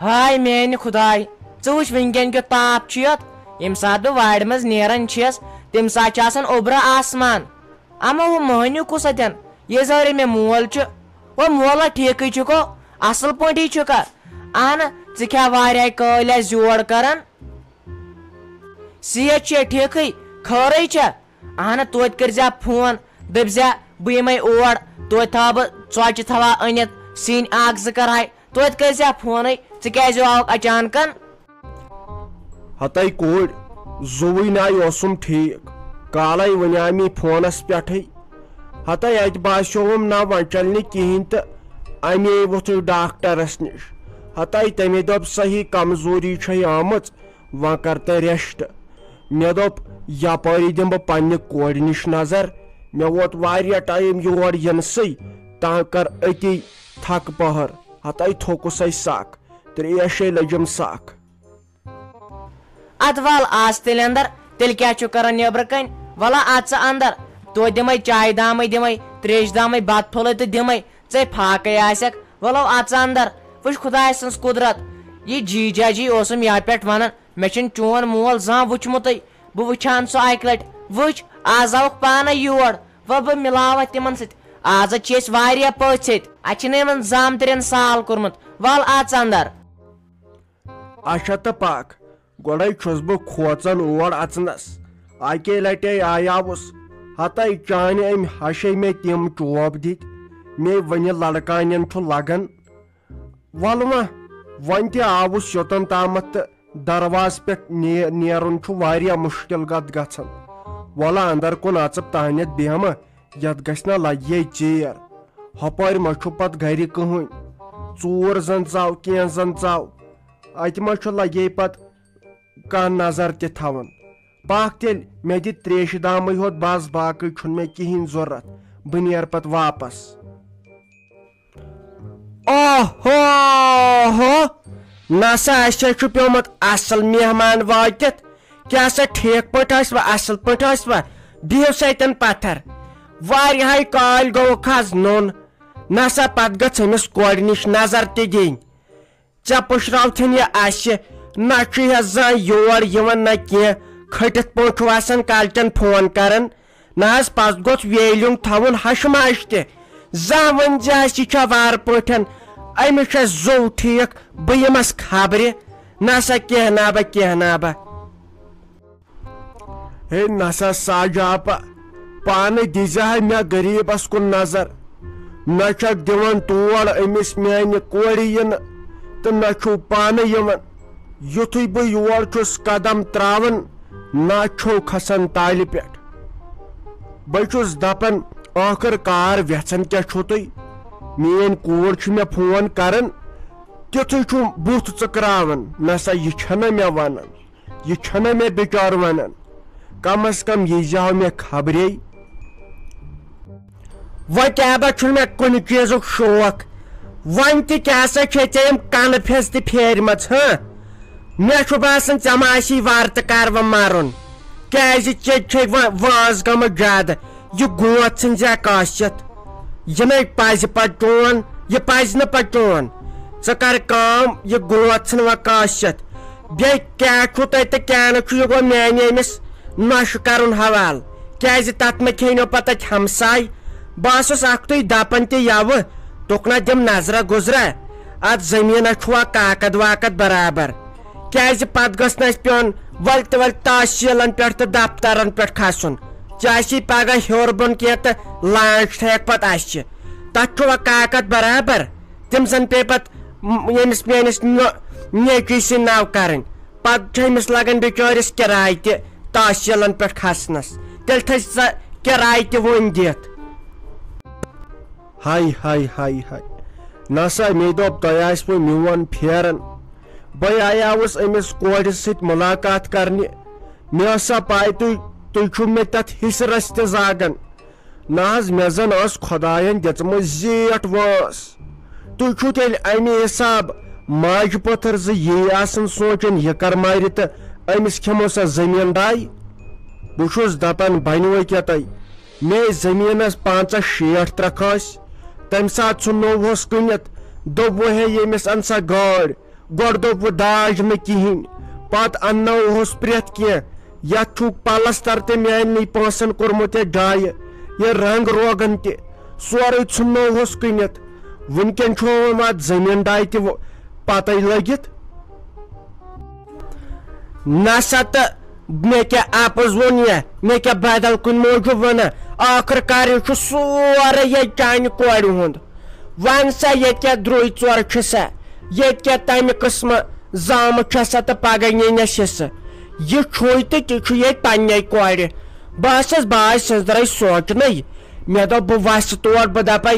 ہائے میانہِ خداے ژٕ وٕچھ وٕنکٮ۪ن کیُتھ تاپھ چھُ یتھ ییٚمہِ ساتہٕ بہٕ وارِ منٛز نیران چھَس تمہِ ساتہٕ چھُ آسان اوٚبرٕ آسمان اما ہُہ مٔہنیوٗ کُس اتٮ۪ن ییٚزٲرِ مےٚ مول چھُ وہ مولا ٹھیٖکٕے چھُکھو اصل پٲٹھی چھُکھا اہن ژٕ کیٛاہ واریاہ کٲلۍ آسہِ یور کران صحت چھُیا ٹھیٖکٕے خٲرٕے چھا اہن توتہِ کٔرزِ فون دٔپزِ بہٕ یِمے اور توتہِ تھاو بہٕ ژۄچہِ تھاوا أنِتھ سِنۍ اکھ زٕ کرہاے توتہِ کٔرزِ فونٕے ژٕ کیٛازِ آوُکھ اچانکن ہتاے کوٗر زُوٕے ناے اوسُم ٹھیٖک کالے ونیامی فونس پٮ۪ٹھٕے ہتاے اتہِ باسیووُم نہ وۄنۍ چلہِ نہٕ کِہیٖنۍ تہٕ امی ووٚتھُے ڈاکٹرس نِش ہتاے تٔمۍ دوٚپ صحیح کمزوری چھے آمٕژ وۄنۍ کر تہٕ ریسٹ مےٚ دوٚپ یپٲری دِمہٕ بہٕ پننہِ کورِ نِش نظر مےٚ ووت واریاہ ٹایم یور یِنسٕے تام کر أتی تھکہٕ پٔہر ہتاے تھوٚکُسے سکھ ترٛیشے لٔجِم سکھ اد ول آس تیٚلہِ اندر تیٚلہِ کیٛاہ چھُ کران نیبرٕ کنۍ ولا اژ ژٕ اندر توتہِ دِمے چایہِ دامے دِمے تریشہِ دامے بتہٕ پھوٚلے تہٕ دِمے ژے پھاکے آسٮ۪کھ ولو اژ اندر وٕچھ خداے سٕنٛز قُدرت یہِ جیجا جی اوسُم یتھ پٮ۪ٹھ ونان مےٚ چھُنہٕ چون مول زانٛہہ وٕچھمُتٕے بہٕ وٕچھان سُہ اکہِ لٹہِ وٕچھ آز آوُکھ پانے یور وۄنۍ بہٕ مِلاوتھ تِمن سۭتۍ آز چھِ أسۍ واریاہ پٔژھۍ ییٚتہِ اتہِ چھِنہٕ یِمن زامترٮ۪ن سال کوٚرمُت ول اژ اندر اچھا تہٕ پکھ گۄڈے چھُس بہٕ کھوژان اور اژنس اکے لٹے آیاوُس ہتاے چانہِ أمۍ ہشے مےٚ تِم چوب دِتۍ مے وٕنہِ لڑکانٮ۪ن چھُ لگان ول وۄنۍ تہِ آوُس یوٚتن تامتھ تہٕ درواز پٮ۪ٹھ نیرُن چھُ واریاہ مُشکِل گژھان وۄلہ اندر کُن اژٕ تانٮ۪تھ بیہمہٕ یتھ گژھِ نہ لگہِ ژیر ہۄپٲرۍ ما چھُ پتہٕ گرِ کٕہٕنۍ ژوٗر زن ژاو کینٛہہ زن ژاو اتہِ ما چھُ لگے پتہٕ کانٛہہ نظر تہِ تھاوان پکھ تیٚلہِ مےٚ دِ تریشہِ دامٕے ہوت بس باقٕے چھُنہٕ مےٚ کِہینۍ ضروٗرت بہٕ نیرٕ پتہٕ واپس اوہو نسا اسے چھُ پیومُت اصل مہمان وٲتِتھ کیٛاہ سا ٹھیٖک پٲٹھۍ ٲسوا اصل پٲٹھۍ ٲسوا بِہِو سۭتٮ۪ن پتھر واریاہے کالۍ گوٚوُکھ حظ نوٚن نسا پتہٕ گٔژھ أمِس کورِ نِش نظر تہِ دِنۍ ژےٚ پُشراوتھن یہِ اسہِ نہ چھُ یہِ زانٛہہ یور یِوان نہ کینٛہہ کھٔٹِتھ پٲٹھۍ چھُ آسان کالچن فون کران نہ حظ پتہٕ گوٚژھ ویلِیُن تھاوُن ہشہِ ماش تہِ زانٛہہ ؤنۍ زِ اسہِ یہِ چھا وارٕ پٲٹھۍ أمِس چھا زوٚو ٹھیٖک بہٕ یِمس خبرِ نسا کینٛہہ نابا ہے نسا ساجاپا پانے دِزہا مےٚ غریٖبس کُن نظر نہ چھکھ دِوان تور أمِس میانہِ کورِ یِنہٕ تہٕ نہ چھُو پانے یِوان یُتھُے بہٕ یور چھُس قدم تراوان نہ چھو کھسان تالہِ پٮ۪ٹھ بہٕ چھُس دپان ٲخٕر کار ویژھان کیٛاہ چھُو تُہۍ میٲنۍ کوٗر چھِ مےٚ فون کران تِتھُے چھُ بُتھ ژٕکراوان نسا یہِ چھنہ مےٚ ونان یہِ چھنہ مےٚ بِچار ونان کم از کم یہِ زاو مےٚ خبرے وۄنۍ کیٛاہ با چھُنہٕ مےٚ کُنہِ چیٖزُک شوق وۄنۍ تہِ کیٛاہ سا چھے ژےٚ یِم کنہٕ پھِس تہِ پھیرمژ مےٚ چھُ باسان ژےٚ ما آسی وارٕ تہٕ کر وۄنۍ مرُن کیٛازِ ژےٚ چھے وۄنۍ وٲنٛس گٔمٕژ زیادٕ یہِ گوت ژھٕنۍ زِ کٲشِتھ یہِ نَے پزِ پتہٕ چون یہِ پزِ نہٕ پتہٕ چون ژٕ کر کٲم یہِ گوت ژھٕن وۄنۍ کٲشِتھ بیٚیہِ کیٛاہ چھُو تۄہہِ تہٕ کیٛاہ نہٕ چھُ یہِ گوٚو میانہِ أمِس نۄشہِ کرُن حوالہٕ کیٛازِ تتھ مہ کھیٚنو پتہٕ تتہِ ہمساے بہٕ اوسُس اکھتُے دپان تہِ یوٕ تُکنہ دِم نظرا گُزرا اتھ زٔمیٖنس چھُوا کاکد واکد برابر کیٛازِ پتہٕ گٔژھ نہٕ اسہِ پیوٚن ولہِ تہِ ولہِ تحصیٖلن پٮ۪ٹھ تہٕ دفترن پٮ۪ٹھ کھسُن ژےٚ آسی پگہہ ہیوٚر بۄن کینٛہہ تہٕ لانٛچ تھایکھ پتہٕ اسہِ تتھ چھُوا کاکد برابر تِم زن پیٚیہِ پتہٕ ییٚمِس میٲنِس نیچوی سٕنٛدۍ ناو کرٕنۍ پتہٕ چھِ أمِس لگان بِچٲرِس کِراے تہِ تحصیٖلن پٮ۪ٹھ کھسنس تیٚلہِ تھٲے سا کِراے تہِ وۄنۍ دِتھ ہاے ہاے ہاے ہاے نسا مے دوٚپ تۄہہِ آسوٕ میون پھیران بہٕ آیاوُس أمِس کورِ سۭتۍ مُلاقات کرنہِ مےٚ ٲس سا پاے تُہۍ چھُو مےٚ تتھ حِسرس تہِ زاگان نہ حظ مےٚ زن ٲس خۄداین دِژمٕژ زیٹھ وٲنٛس تُہۍ چھُو تیٚلہِ امہِ حساب ماجہِ پٔتھٕر زِ یی آسان سونٛچان یہِ کر مارِ تہٕ أمِس کھٮ۪مو سا زٔمیٖنداے بہٕ چھُس دپان بنوٕ کیٛاہ تۄہہِ مے زٔمیٖنس 65 ترٛکھ ٲسۍ تمہِ ساتہٕ سُہ نوٚو اوس کٕنِتھ دوٚپ وۄنۍ ہے ییٚمِس ان سا گٲڑۍ گۄڈٕ دوٚپوٕ داج نہٕ کِہیٖنۍ پتہٕ اننوہوس پرٛٮ۪تھ کینٛہہ یتھ چھُکھ پلستر تہِ میانہِ پونٛسن کوٚرمُت یتھ جایہِ یہِ رنٛگ روگن تہِ سورُے ژھُننوہوس کٕنِتھ وٕنکٮ۪ن چھُ اتھ زٔمیٖندارِ تہِ پتے لٔگِتھ نسا تہٕ مےٚ کیٛاہ اپُز ووٚن یا مےٚ کیٛاہ بدل کُنہِ موٗجوٗب ونان ٲخٕر کار یہِ چھُ سورُے ییٚتہِ چانہِ کورِ ہُنٛد وۄنۍ سا ییٚتہِ کیٛاہ درٛوے ژور چھِ سا ییٚتہِ کیٛاہ تمہِ قٕسمہٕ زامہٕ چھےٚ سا تہٕ پگہہ نِنس حصہٕ یہِ چھُے تہٕ تہِ چھُ ییٚتہِ پننہِ کورِ بہٕ ٲسٕس باے سٕنٛزرے سونٛچنٕے مےٚ دوٚپ بہٕ وسہٕ تور بہٕ دپے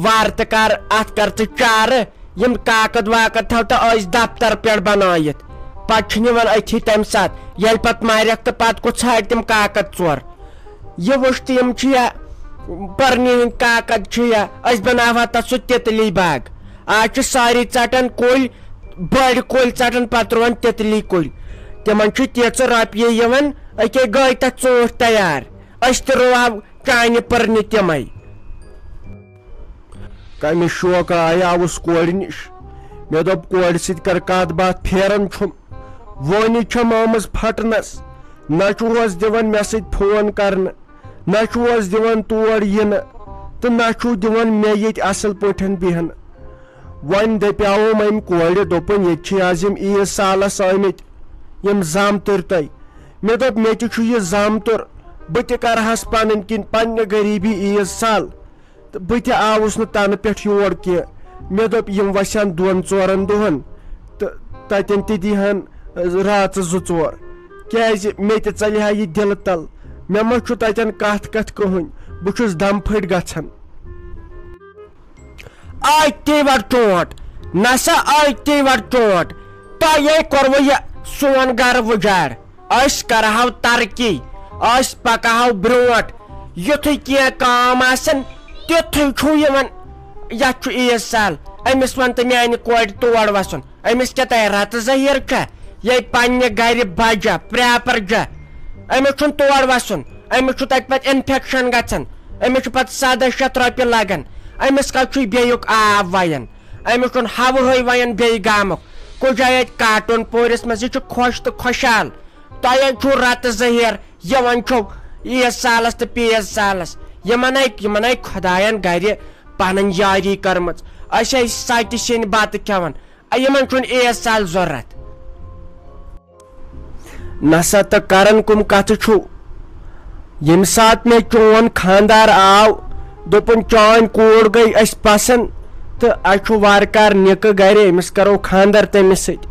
وارٕ تہٕ کر اتھ کر ژٕ چارٕ یِم کاکد واکد تھاو تہٕ ٲسۍ دفتر پٮ۪ٹھ بنٲیِتھ پتہٕ چھِ نِوان أتھی تمہِ ساتہٕ ییٚلہِ پتہٕ مارٮ۪کھ تہٕ پتہٕ کُس ژھانٛڈِ تِم کاکد ژور یہِ وٕچھ تہٕ یِم چھِ یا پٔرنہِ ہٕنٛدۍ کاکد چھِ یا أسۍ بناوہا تتھ سُہ تِتلی باغ آز چھِ سٲری ژٹان کُلۍ بٔڑۍ کُلۍ ژٹان پتہٕ رُوان تِتلی کُلۍ تِمن چھِ تیٖژٕ رۄپیہِ یِوان أکے گٔے تتھ ژوٗنٛٹھۍ تیار أسۍ تہِ رُوہو چانہِ پٔرنہِ تِمے کمہِ شوقہٕ آیاوُس کورِ نِش مےٚ دوٚپ کورِ سۭتۍ کر کتھ باتھ پھیران چھُم وونہِ چھم آمٕژ پھٹنس نہ چھُہوس دِوان مےٚ سۭتۍ فون کرنہٕ نہ چھُہوس دِوان تور یِنہٕ تہٕ نہ چھُو دِوان مےٚ ییٚتہِ اصل پٲٹھۍ بیہنہٕ وۄنۍ دپیاوُم أمۍ کورِ دوٚپُن ییٚتہِ چھِ آز یِم عیٖز سالس آمٕتۍ یِم زامتٕرۍ تۄہہِ مےٚ دوٚپ مےٚ تہِ چھُ یہِ زامتُر بہٕ تہِ کرہس پنٕنۍ کِنۍ پننہِ غریٖبی عیٖز سال تہٕ بہٕ تہِ آوُس نہٕ تنہٕ پٮ۪ٹھ یور کینٛہہ مےٚ دوٚپ یِم وسن 2-4 دۄہن تہٕ تتٮ۪ن تہِ دِہن راژٕ 2-4 کیازِ مےٚ تہِ ژلہِ ہا یہِ دِلہٕ تل مےٚ ما چھُ تتٮ۪ن کتھ کٕہٕنۍ بہٕ چھُس دم پھٔٹۍ گژھان أتی وٹ چونٛٹ نسا أتی وٹ چونٛٹ تۄہے کوٚروٕ یہِ سون گرٕ وُجاڑ أسۍ کرہو ترقی أسۍ پکہو برٛونٛٹھ یُتھُے کینٛہہ کٲم آسان تیُتھُے چھُ یِوان یتھ چھُ عیٖز سال أمِس ون تہٕ میانہِ کورِ تور وسُن أمِس کیٛاہ تۄہہِ رتہٕ ظٔہیٖر چھا ییٚتہِ پننہِ گرِ بجا پرٛاپر جا أمِس چھُنہٕ تور وسُن أمِس چھُ تتہِ پتہٕ انفیکشن گژھان أمِس چھُ پتہٕ 700 رۄپیہِ لگان أمِس کتھ چھُے بیٚیُک آب وَیان أمِس چھُنہٕ ہوہٕے وَیان بیٚیہِ گامُک کُنہِ جایہِ ییٚتہِ کاٹون پوٗرِس منٛز یہِ چھُ خۄش تہٕ خۄشحال تۄہے چھُو رتہٕ ظٔہیٖر یِوان چھُو عیٖز سالس تہٕ پیٖز سالس یِمن آے خۄداین گرِ پنٕنۍ یٲری کٔرمٕژ أسۍ ٲسۍ سَتہِ سِنۍ بتہٕ کھٮ۪وان یِمن چھُنہٕ عیٖز سال ضوٚرتھ نسا تہٕ کران کُم کتھٕ چھُو ییٚمہِ ساتہٕ مےٚ چون خانٛدار آو دوٚپُن چٲنۍ کوٗر گٔے اَسہِ پسنٛد تہٕ اَسہِ چھُ وارٕ کار نِکہٕ گرِ أمِس کرو خانٛدر تٔمِس سۭتۍ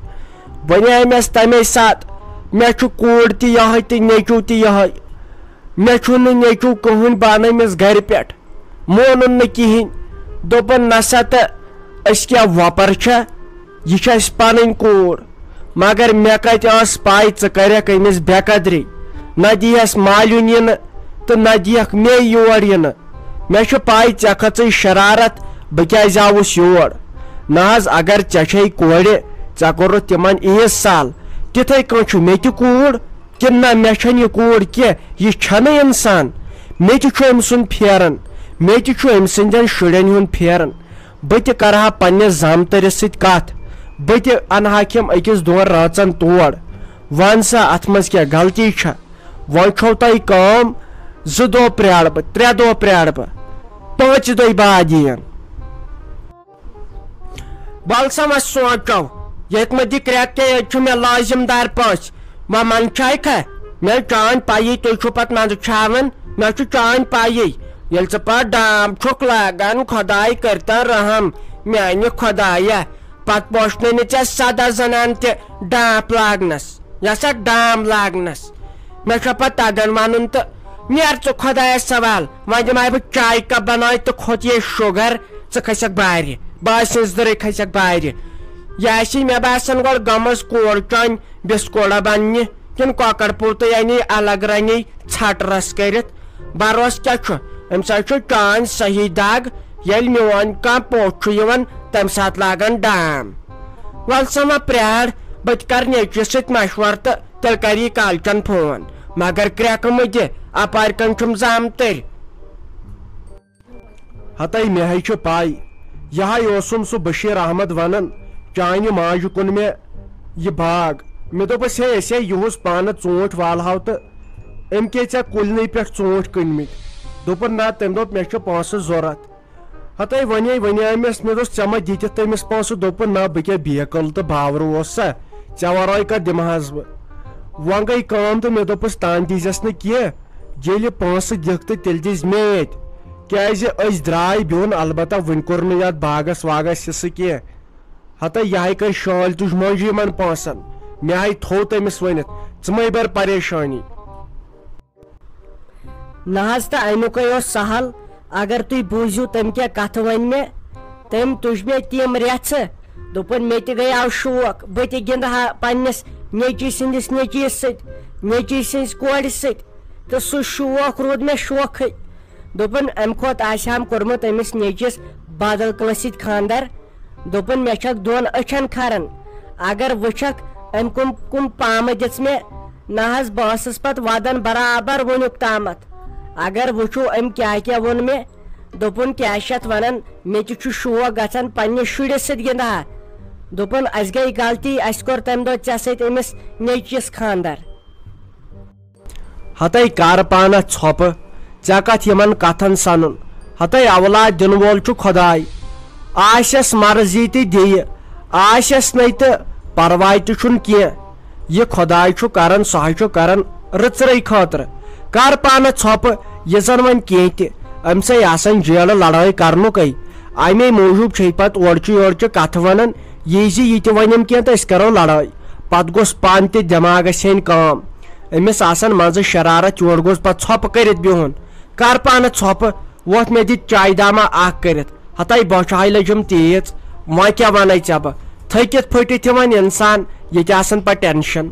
وۄنۍ أمِس تمے ساتہٕ مےٚ چھُ کوٗر تہِ یِہے تہٕ نیٚچوٗ تہِ یِہے مےٚ چھُنہٕ نیٚچوٗ کٕہٕنۍ بہٕ انہٕ أمِس گرِ پٮ۪ٹھ مونُن نہٕ کِہینۍ دوٚپُن نسا تہٕ أسۍ کیٛاہ وۄپر چھا یہِ چھِ اَسہِ پنٕنۍ کوٗر مگر مےٚ کتہِ ٲس پاے ژٕ کرکھ أمِس بے قدری نہ دیہس مالیُن یِنہٕ تہٕ نہ دیکھ مے یور یِنہٕ مےٚ چھِ پاے ژےٚ کھٔژٕے شرارت بہٕ کیازِ آوُس یور نہ حظ اگر ژےٚ چھے کورِ ژےٚ کوٚرُتھ تِمن عیٖز سال تِتھے کٔنۍ چھُ مےٚ تہِ کوٗر کِنہٕ نہ مےٚ چھنہٕ یہِ کوٗر کینٛہہ یہِ چھنہٕ انسان مےٚ تہِ چھُ أمۍ سُنٛد پھیران مےٚ تہِ چھُ أمۍ سٕنٛدٮ۪ن شُرٮ۪ن ہُنٛد پھیران بہٕ تہِ کرٕ ہا پننِس زامتٕرِس سۭتۍ کتھ بہٕ تہِ انہٕ ہاکھٮ۪م 1-2 رٲژن تور ون سا اتھ منٛز کیٛاہ غلطی چھےٚ وۄنۍ چھو تۄہہِ کٲم 2 دۄہ پرٛارٕ بہٕ 3 دۄہ پرٛارٕ بہٕ 5 دۄہہِ بعد یِن ول سا وۄنۍ سونٛچو ییٚتہِ مہ دِ کرٛٮ۪کھ کینٛہہ ییٚتہِ چھُ مےٚ لٲزِم دار پٲسۍ وۄنۍ منٛدچھاے کھا مےٚ چٲنۍ پایی تُہۍ چھِو پتہٕ منٛدچھاوان مےٚ چھُ چٲنۍ پایی ییٚلہِ ژٕ پتہٕ ڈام چھُکھ لاگان خۄداے کٔرۍتن رحم میانہِ خۄدایا پتہٕ پوشنٲے نہٕ ژےٚ 7 زنان تہِ ڈامپ لاگنس یا سا ڈام لاگنس مےٚ چھُ پتہٕ تگان ونُن تہٕ نیر ژٕ خۄدایس سوال وۄنۍ دِمہٕ بہٕ چاے کپ بنٲیِتھ تہٕ کھوٚت یے شُگر ژٕ کھسکھ بارِ بٲے سٕنٛز دٕرے کھسکھ بارِ یہِ آسی مےٚ باسان گۄڈٕ گٔمٕژ کوٗر چٲنۍ بِسکوٗٹا بننہِ کِنہٕ کۄکر پوٗتٕے اَنے الگ رنی ژھٹ رس کٔرِتھ بروس کیٛاہ چھُ اَمہِ ساتہٕ چھُ چٲنۍ صحیح دگ ییٚلہِ میون کانٛہہ پوٚژھ چھُ یِوان تمہِ ساتہٕ لاگان ڈام ول سا وۄنۍ پرٛار بہٕ تہِ کرٕ نیٚچوِس سۭتۍ مشورٕ تہٕ تیٚلہِ کر یہِ کالچن فون مگر کرٛٮ۪کہٕ مہٕ دِ اپارِ کٔنۍ چھُم زامتٕرۍ ہتے مےٚ ہے چھِ پاے یِہے اوسُم سُہ بشیٖر احمد ونان چانہ ماجہ کن مے یہ باغ مے دوپس ہے اسے یہس پانہ ژوٗنٛٹھۍ والہو تو ام کے ژےٚ کُلنٕے پٮ۪ٹھ ژوٗنٛٹھۍ کٕنمٕتۍ دوٚپُن نہ تٔمۍ دوٚپ مےٚ چھِ پونٛسہٕ ضوٚرتھ ہتاے وَنیمس مےٚ دوٚپُس ژےٚ ما دِتِتھ تٔمِس پونٛسہٕ دوٚپُن نہ بہٕ کیٛاہ بیکل تہٕ باورٕ اوس سا ژےٚ ورٲے کتھ دِمہٕ حظ بہٕ وۄنۍ گٔے کٲم تہٕ مےٚ دوٚپُس تانۍ دیٖزٮ۪س نہٕ کینٛہہ ییٚلہِ پونٛسہٕ دِکھ تہٕ تیٚلہِ دِز مےٚ ییٚتہِ کیٛازِ أسۍ درٛاے بِہُن البتہ وُنہِ کوٚر نہٕ یتھ باغس واغس حصہٕ کینٛہہ ہتاے یہِ ہاے کٔرۍ شٲلۍ تُج مٔنٛجۍ یِمن پونٛسن مےٚ ہاے تھوٚو تٔمِس ؤنِتھ ژٕ مے بر پریشٲنی نہ حظ تہٕ امیُکے اوس سہل اگر تُہۍ بوٗزِو تٔمۍ کیٛاہ کتھٕ ونہِ مےٚ تٔمۍ تُج مےٚ تِم رٮ۪ژھٕ دوٚپُن مےٚ تہِ گٔیاو شوق بہٕ تہِ گِنٛدٕ ہا پننِس نیٚچی سٕنٛدِس نیٚچوِس سۭتۍ نیٚچی سٕنٛزِ کورِ سۭتۍ تہٕ سُہ شوق روٗد مےٚ شوقٕے دوٚپُن امہِ کھۄتہٕ آسہِ ہم کوٚرمُت أمِس نیٚچِس بدل کٲنٛسہِ سۭتۍ خانٛدر دوٚپُن مےٚ چھکھ دۄن أچھن کھران اگر وٕچھکھ أمۍ کُم پامہٕ دِژ مےٚ نہ حظ بہٕ ٲسٕس پتہٕ ودان برابر وُنیُک تامتھ اگر وٕچھو أمۍ کیٛاہ ووٚن مےٚ دوٚپُن کیٛاہ چھِ اتھ ونان مےٚ تہِ چھُ شوق گژھان پننِس شُرِس سۭتۍ گِنٛدٕ ہا دوٚپُن اسہِ گٔے غلطی اسہِ کوٚر تمہِ دۄہ ژےٚ سۭتۍ أمِس نیٚچِس خانٛدر ہتاے کر پانہ ژھۄپہٕ ژےٚ کتھ یِمن کتھن سنُن ہتاے اولاد دِنہٕ وول چھُ خۄداے آسٮ۪س مرضی تہِ دِیہِ آسٮ۪س نَے تہٕ پرواے تہِ چھُنہٕ کینٛہہ یہِ خۄداے چھُ کران سُہ حظ چھُ کران رٕژرے خٲطرٕ کر پانہ ژھۄپہٕ یہِ زن وۄنۍ کینٛہہ تہِ أمسے آسان جیلہٕ لڑٲے کرنُکے امے موٗجوٗب چھے پتہٕ اورچہِ یورچہِ کتھٕ ونان یہِ زِ یہِ تہِ ونیم کینٛہہ تہٕ أسۍ کرو لڑٲے پتہٕ گوٚژھ پانہٕ تہِ دٮ۪ماغس ہیٚنۍ کٲم أمِس آسان منٛزٕ شرارت یورٕ گوٚژھ پتہٕ ژھۄپہٕ کٔرِتھ بِہُن کر پانہ ژھۄپہٕ وۄتھ مےٚ دِتھ چایہِ داما اکھ کٔرِتھ ہتاے بۄچھِ ہاے لٔجم تیٖژ وۄنۍ کیٛاہ ونَے ژےٚ بہٕ تھٔکِتھ پھٔٹِتھ یِوان انسان ییٚتہِ آسان پتہٕ ٹینشن